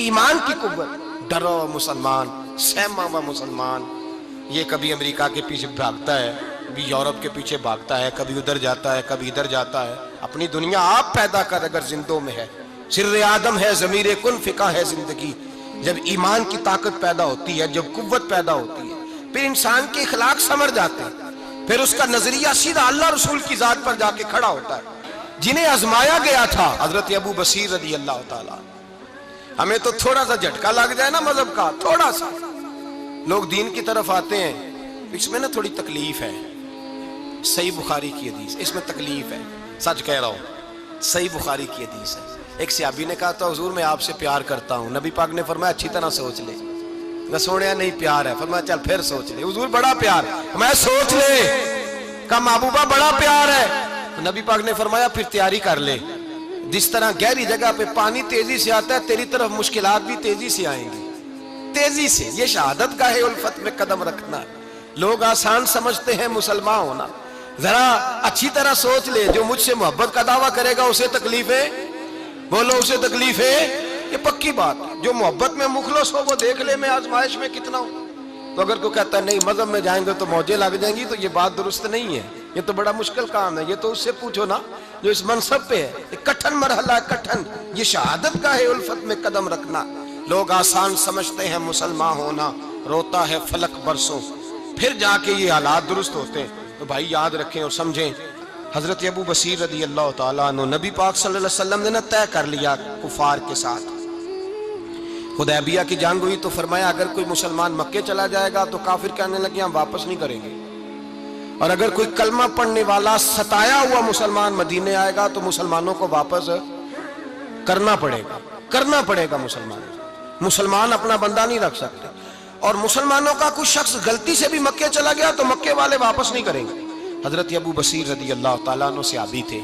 ایمان کی قوت. ڈرا ہوا مسلمان، سہما ہوا مسلمان، یہ کبھی امریکہ کے پیچھے بھاگتا ہے، کبھی یورپ کے پیچھے بھاگتا ہے، کبھی ادھر جاتا ہے، کبھی ادھر جاتا ہے. اپنی دنیا آپ پیدا کر اگر زندوں میں ہے. سر آدم ہے، ضمیر کن فقہ ہے زندگی. جب ایمان کی طاقت پیدا ہوتی ہے، جب قوت پیدا ہوتی ہے، پھر انسان کے اخلاق سمر جاتے ہیں، پھر اس کا نظریہ سیدھا اللہ رسول کی ذات پر جا کے کھڑا ہوتا ہے. جنہیں آزمایا گیا تھا حضرت ابو بصیر رضی اللہ تعالیٰ. ہمیں تو تھوڑا سا جھٹکا لگ جائے نا مذہب کا، تھوڑا سا لوگ دین کی طرف آتے ہیں، اس میں نا تھوڑی تکلیف ہے. صحیح بخاری کی حدیث، اس میں تکلیف ہے، سچ کہہ رہا ہوں، صحیح بخاری کی حدیث ہے. ایک صحابی نے کہا تھا حضور میں آپ سے پیار کرتا ہوں. نبی پاک نے فرمایا اچھی طرح سوچ لے. میں سوڑیا نہیں پیار ہے. فرمایا چل پھر سوچ لے. حضور بڑا پیار. میں سوچ لے. کہا محبوبہ بڑا پیار ہے. نبی پاک نے فرمایا پھر تیاری کر لے. جس طرح گہری جگہ پہ پانی تیزی سے آتا ہے، تیری طرف مشکلات بھی تیزی سے آئیں گی، تیزی سے. یہ شہادت گاہ الفت میں قدم رکھنا ہے. لوگ آسان سمجھتے ہیں مسلمان ہونا. ذرا اچھی طرح سوچ لے. جو مجھ سے محبت کا دعویٰ کرے گا اسے تکلیف ہے، بولو اسے تکلیف ہے. یہ پکی بات. جو محبت میں مخلص ہو وہ دیکھ لے میں آزمائش میں کتنا ہوں. تو اگر کوئی کہتا ہے نہیں مذہب میں جائیں گے تو موجیں لگ جائیں گی، تو یہ بات درست نہیں ہے. یہ تو بڑا مشکل کام ہے. یہ تو اس سے پوچھو نا جو اس منصب پہ ہے. یہ کٹھن مرحلہ ہے، کٹھن. یہ شہادت گاہ الفت میں قدم رکھنا. لوگ آسان سمجھتے ہیں مسلمان ہونا، روتا ہے فلک برسوں، پھر جا کے یہ حالات درست ہوتے ہیں. تو بھائی یاد رکھیں اور سمجھیں، حضرت ابو بصیر رضی اللہ تعالیٰ عنہ، نبی پاک صلی اللہ علیہ وسلم نے طے کر لیا کفار کے ساتھ. حدیبیہ کی جنگ ہوئی تو فرمایا اگر کوئی مسلمان مکے چلا جائے گا تو کافر کہنے لگے ہم واپس نہیں کریں گے، اور اگر کوئی کلمہ پڑھنے والا ستایا ہوا مسلمان مدینے آئے گا تو مسلمانوں کو واپس کرنا پڑے گا، کرنا پڑے گا. مسلمان اپنا بندہ نہیں رکھ سکتے. اور مسلمانوں کا کوئی شخص غلطی سے بھی مکے چلا گیا تو مکے والے واپس نہیں کریں گے. حضرت ابو بصیر رضی اللہ تعالیٰ عنہ صحابی تھے.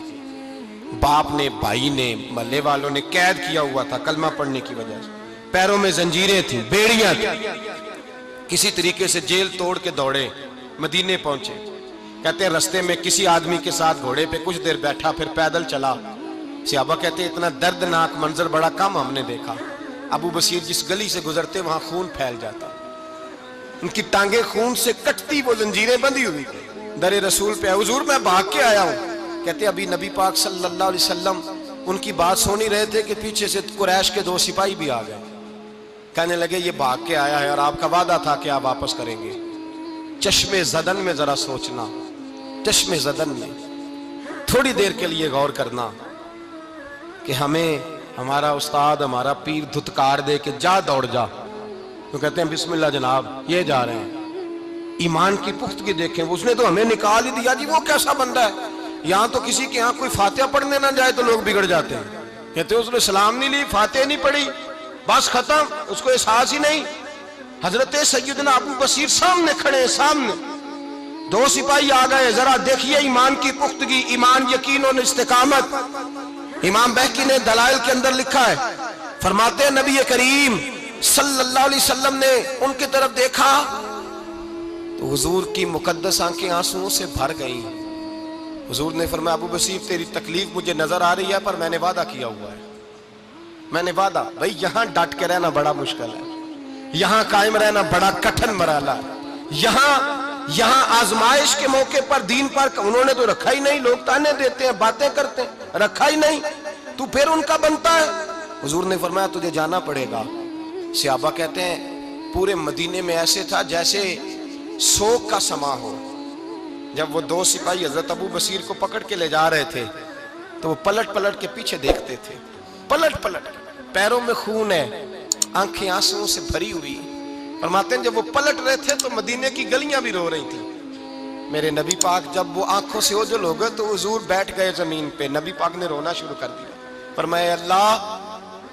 باپ نے، بھائی نے، محلے والوں نے قید کیا ہوا تھا کلمہ پڑھنے کی وجہ سے. پیروں میں زنجیریں تھیں، بیڑیاں تھیں. کسی طریقے سے جیل توڑ کے دوڑے، مدینے پہنچے. کہتے ہیں رستے میں کسی آدمی کے ساتھ گھوڑے پہ کچھ دیر بیٹھا، پھر پیدل چلا. صحابہ کہتے ہیں اتنا دردناک منظر بڑا کم ہم نے دیکھا. ابو بصیر جس گلی سے گزرتے وہاں خون پھیل جاتا، ان کی ٹانگیں خون سے کٹتی، وہ زنجیریں بندھی ہوئی تھی. در رسول پہ حضور میں بھاگ کے آیا ہوں. کہتے ابھی نبی پاک صلی اللہ علیہ وسلم ان کی بات سن ہی رہے تھے کہ پیچھے سے قریش کے 2 سپاہی بھی آ گئے. کہنے لگے یہ بھاگ کے آیا ہے اور آپ کا وعدہ تھا کہ آپ واپس کریں گے. چشم زدن میں ذرا سوچنا، چشم زدن میں تھوڑی دیر کے لیے غور کرنا کہ ہمیں ہمارا استاد، ہمارا پیر دھتکار دے کہ جا دوڑ جا، تو کہتے ہیں بسم اللہ جناب یہ جا رہے ہیں. ایمان کی پختگی دیکھیں. اس نے تو ہمیں نکال ہی دیا جی. وہ کیسا بندہ ہے. یہاں تو کسی کے یہاں کوئی فاتحہ پڑھنے نہ جائے تو لوگ بگڑ جاتے ہیں. کہتے ہیں اس نے سلام نہیں لی، فاتحہ نہیں پڑھی، بس ختم، اس کو احساس ہی نہیں. حضرت سیدنا ابو بصیر سامنے کھڑے، سامنے 2 سپاہی آ گئے. ذرا دیکھیے ایمان کی پختگی، ایمان، یقین اور استقامت. امام بہقی نے دلائل کے اندر لکھا ہے، فرماتے ہیں نبی کریم صلی اللہ علیہ وسلم نے ان کی طرف دیکھا تو حضور کی مقدس آنکھیں آنسوؤں سے بھر گئیں. حضور نے فرمایا ابو بصیر تیری تکلیف مجھے نظر آ رہی ہے، پر میں نے وعدہ کیا ہوا ہے. میں نے وعدہ. بھائی یہاں ڈٹ کے رہنا بڑا مشکل ہے، یہاں قائم رہنا بڑا کٹھن مرحلہ ہے. یہاں آزمائش کے موقع پر دین پر انہوں نے تو رکھا ہی نہیں. لوگ تانے دیتے ہیں، باتیں کرتے ہیں، رکھا ہی نہیں. تو پھر ان کا بنتا ہے. حضور نے فرمایا تجھے جانا پڑے گا. صحابہ کہتے ہیں پورے مدینے میں ایسے تھا جیسے سوگ کا سما ہو. جب وہ 2 سپاہی حضرت ابو بصیر کو پکڑ کے لے جا رہے تھے تو وہ پلٹ پلٹ کے پیچھے دیکھتے تھے، پلٹ پلٹ. پیروں میں خون ہے، آنکھیں آنسوؤں سے بھری ہوئی. فرماتے ہیں جب وہ پلٹ رہے تھے تو مدینے کی گلیاں بھی رو رہی تھیں. میرے نبی پاک جب وہ آنکھوں سے اوجھل ہو گئے تو حضور بیٹھ گئے زمین پہ. نبی پاک نے رونا شروع کر دیا. فرمایا اللہ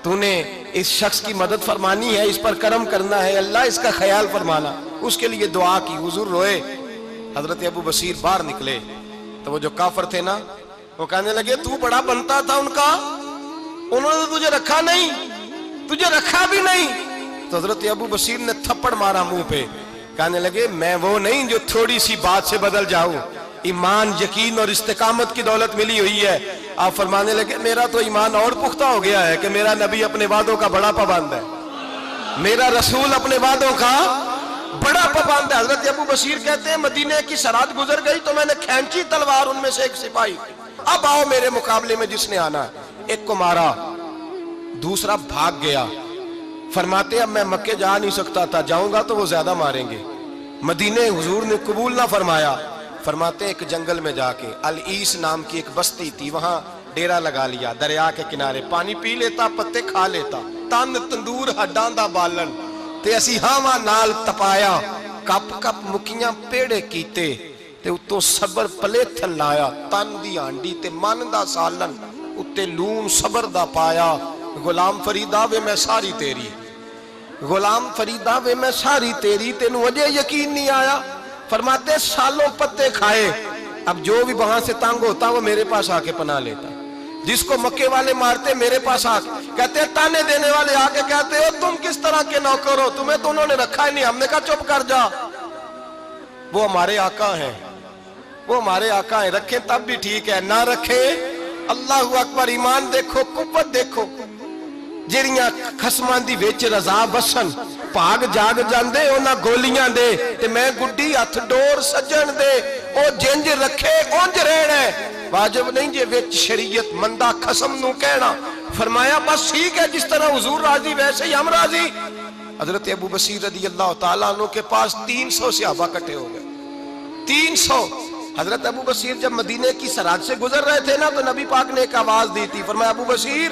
تو نے اس شخص کی مدد فرمانی ہے، اس پر کرم کرنا ہے، اللہ اس کا خیال فرمانا. اس کے لیے دعا کی. حضور روئے. حضرت ابو بصیر باہر نکلے تو وہ جو کافر تھے نا وہ کہنے لگے تو بڑا بنتا تھا ان کا، انہوں نے تجھے رکھا نہیں، تجھے رکھا بھی نہیں. تو حضرت ابو بصیر نے تھپڑ مارا منہ پہ. کہنے لگے میں وہ نہیں جو تھوڑی سی بات سے بدل جاؤں. ایمان، یقین اور استقامت کی دولت ملی ہوئی ہے. آپ فرمانے لگے میرا تو ایمان اور پختہ ہو گیا ہے کہ میرا نبی اپنے وعدوں کا بڑا پابند ہے. میرا رسول اپنے وعدوں کا بڑا پابند ہے۔ حضرت ابو بصیر کہتے ہیں مدینے کی سرحد گزر گئی تو میں نے کھینچی تلوار ان میں سے ایک سپاہی، اب آؤ میرے مقابلے میں جس نے آنا ہے۔ ایک کو مارا، دوسرا بھاگ گیا۔ فرماتے اب میں مکے جا نہیں سکتا تھا، جاؤں گا تو وہ زیادہ ماریں گے، مدینے حضور نے قبول نہ فرمایا۔ فرماتے ایک جنگل میں جا کے العیس نام کی ایک بستی تھی، وہاں ڈیرا لگا لیا، دریا کے کنارے، پانی پی لیتا، پتے کھا لیتا، تن تندور ہڈاں دا بالن تے اسی ہاواں نال تپایا، کپ کپ مکیاں پیڑے کیتے تے اتوں صبر پلیتھن لایا، تن دی ہانڈی تے من دا سالن اتے لون صبر دا پایا۔ غلام فریدا وے میں ساری تیری، غلام فریدا وے میں ساری تیری، تینوں وجہ یقین نہیں آیا؟ فرماتے سالوں پتے کھائے، اب جو بھی وہاں سے تنگ ہوتا وہ میرے پاس آ کے پناہ لیتا، جس کو مکے والے مارتے میرے پاس آ کے کہتے تانے دینے والے آ کے کہتے ہو تم کس طرح کے نوکر ہو، تمہیں تو انہوں نے رکھا ہی نہیں۔ ہم نے کہا چپ کر جا، وہ ہمارے آقا ہیں، وہ ہمارے آقا ہیں، رکھیں تب بھی ٹھیک ہے، نہ رکھیں اللہ اکبر۔ ایمان دیکھو، قوت دیکھو، جیڑیاں خسماں دی وچ رضا بسن، پاگ جاگ جاندے اونا گولیاں دے تے میں گڈی ہتھ ڈور سجن دے، او جنج رکھے اونج رہنا ہے، واجب نہیں جے وچ شریعت مندہ خسم نو کہنا۔ فرمایا بس ٹھیک ہے، جس طرح حضور راضی ویسے ہی ہم راضی۔ حضرت ابو بصیر رضی اللہ تعالیٰ عنہ کے پاس 300 صحابہ کٹھے ہو گئے، 300۔ حضرت ابو بصیر جب مدینے کی سرحد سے گزر رہے تھے نا تو نبی پاک نے ایک آواز دی تھی، فرمایا ابو بصیر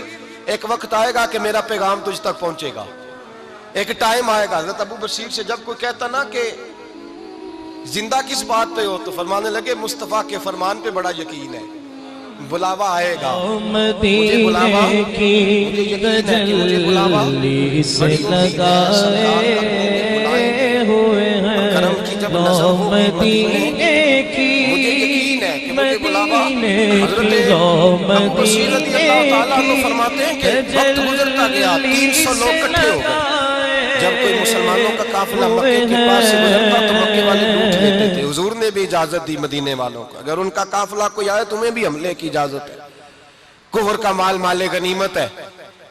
ایک وقت آئے گا کہ میرا پیغام تجھ تک پہنچے گا، ایک ٹائم آئے گا۔ حضرت ابو بصیر سے جب کوئی کہتا نا کہ زندہ کس بات پہ ہو تو فرمانے لگے مصطفیٰ کے فرمان پہ بڑا یقین ہے، بلاوا آئے گا، مجھے بلاوا، مجھے یقین ہے کہ مجھے بلاوا بڑی ہوئے ہیں، کرم کی جب نظر ہو مدینے کی، مجھے یقین ہے کہ مجھے بلاوا۔ حضرت ابو بصیر رضی اللہ تعالیٰ عنہ فرماتے ہیں کہ وقت گزرتا گیا، 300 لوگ کٹھے ہو گئے۔ جب کوئی مسلمانوں کا قافلہ مکے کے پاس سے گزرتا تو مکے والے لوٹ لیتے تھے۔ حضور نے بھی اجازت دی مدینے والوں کو، اگر ان کا قافلہ کوئی آئے تمہیں بھی حملے کی اجازت ہے، کفر کا مال مال غنیمت ہے۔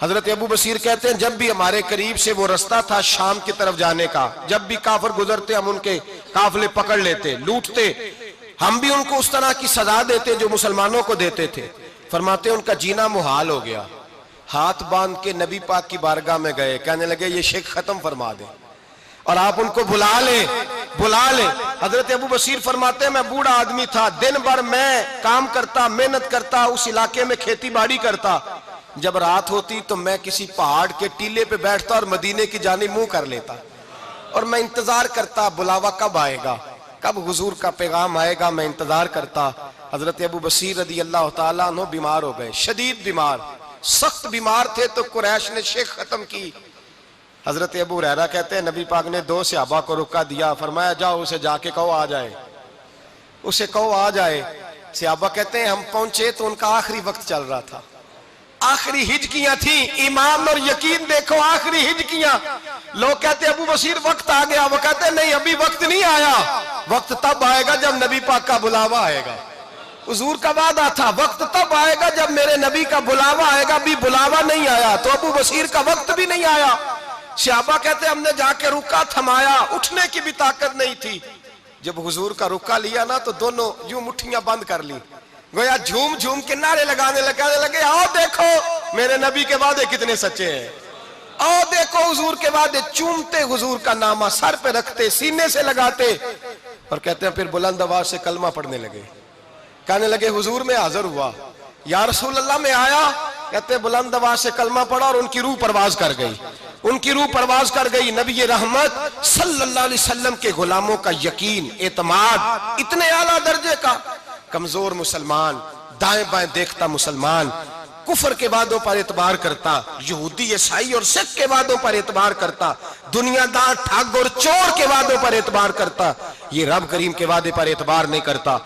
حضرت ابو بصیر کہتے ہیں جب بھی ہمارے قریب سے وہ رستہ تھا شام کی طرف جانے کا، جب بھی کافر گزرتے ہم ان کے قافلے پکڑ لیتے، لوٹتے، ہم بھی ان کو اس طرح کی سزا دیتے جو مسلمانوں کو دیتے تھے۔ فرماتے ان کا جینا محال ہو گیا، ہاتھ باندھ کے نبی پاک کی بارگاہ میں گئے، کہنے لگے یہ شرک ختم فرما دیں اور آپ ان کو بلا لیں، بلا لیں۔ حضرت ابو بصیر فرماتے ہیں میں بوڑھا آدمی تھا، دن بھر میں کام کرتا، محنت کرتا، اس علاقے میں کھیتی باڑی کرتا، جب رات ہوتی تو میں کسی پہاڑ کے ٹیلے پہ بیٹھتا اور مدینے کی جانب منہ کر لیتا اور میں انتظار کرتا بلاوا کب آئے گا، کب حضور کا پیغام آئے گا، میں انتظار کرتا۔ حضرت ابو بصیر رضی اللہ تعالیٰ عنہ بیمار ہو گئے، شدید بیمار، سخت بیمار تھے تو قریش نے شیخ ختم کی۔ حضرت ابو ہریرہ کہتے ہیں نبی پاک نے 2 صحابہ کو رکا دیا، فرمایا جاؤ اسے جا کے کہو آ جائے، اسے کہو آ جائے۔ صحابہ کہتے ہیں ہم پہنچے تو ان کا آخری وقت چل رہا تھا، آخری ہجکیاں تھیں، ایمان اور یقین دیکھو، آخری ہجکیاں۔ لوگ کہتے ابو بصیر وقت آ گیا، وہ کہتے نہیں ابھی وقت نہیں آیا، وقت تب آئے گا جب نبی پاک کا بلاوا آئے گا۔ حضور کا وعدہ تھا وقت تب آئے گا جب میرے نبی کا بلاوا آئے گا، ابھی بلاوا نہیں آیا تو ابو بصیر کا وقت بھی نہیں آیا۔ صحابہ کہتے ہم نے جا کے رکا تھمایا، اٹھنے کی بھی طاقت نہیں تھی۔ جب حضور کا رکا لیا نا تو دونوں یوں مٹھیاں بند کر لی، گویا جھوم جھوم کے نعرے لگانے لگے آؤ دیکھو میرے نبی کے وعدے کتنے سچے ہیں، آؤ دیکھو حضور کے وعدے۔ چومتے حضور کا نامہ، سر پہ رکھتے، سینے سے لگاتے، اور کہتے ہیں پھر بلند آواز سے کلمہ پڑھنے لگے، کہنے لگے حضور میں حاضر ہوا، یا رسول اللہ میں آیا، کہتے بلند آواز سے کلمہ پڑھا اور ان کی روح پرواز کر گئی، ان کی روح پرواز کر گئی۔ نبی رحمت صلی اللہ علیہ وسلم کے غلاموں کا یقین، اعتماد اتنے اعلیٰ درجے کا، کمزور مسلمان، دائیں بائیں دیکھتا مسلمان، کفر کے وعدوں پر اعتبار کرتا، یہودی عیسائی اور سکھ کے وعدوں پر اعتبار کرتا، دنیا دار ٹھگ اور چور کے وعدوں پر اعتبار کرتا، یہ رب کریم کے وعدے پر اعتبار نہیں کرتا۔